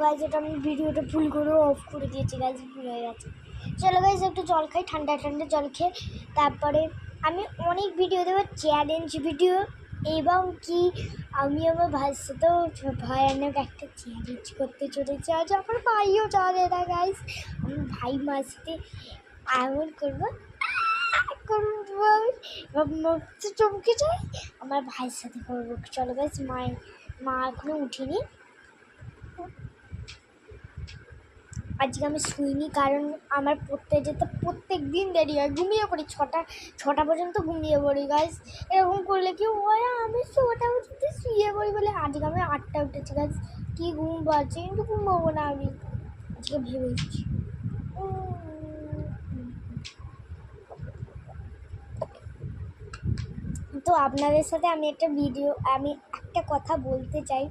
Guys এটা আমি ভিডিওটা ভুল করে অফ করে দিয়েছি গাইজ, ভুল হয়ে গেছে। চলো গাইজ একটু জল খাই, ঠান্ডা ঠান্ডা জল খেয়ে তারপরে আমি অনেক ভিডিও দেবো, চ্যালেঞ্জ ভিডিও, এবং কি আমি আমার ভাইয়ের সাথেও ভয়ানক একটা চ্যালেঞ্জ করতে চলেছি। আজ আমার ভাইও জানে না গাইজ, আমি ভাই মার সাথে এমন করবো চমকে যাই, আমার ভাইয়ের সাথে করবো। চলো গাইজ, মা এখনো উঠিনি, আজকে আমি শুইনি কারণ আমার পড়তে যেতে প্রত্যেক দিন দেরি হয়, ঘুমিয়ে পড়ি ছটা পর্যন্ত ঘুমিয়ে পড়ি গাইজ। এরকম করলে কি হয়, আমি 6টা পর্যন্ত শুয়ে পড়ি বলে আজকে আমি 8টায় উঠেছি গাইজ। কী ঘুম পাচ্ছে, কিন্তু ঘুমাবো না আমি আজকে ভেবেছি। তো আপনাদের সাথে আমি একটা কথা বলতে চাই।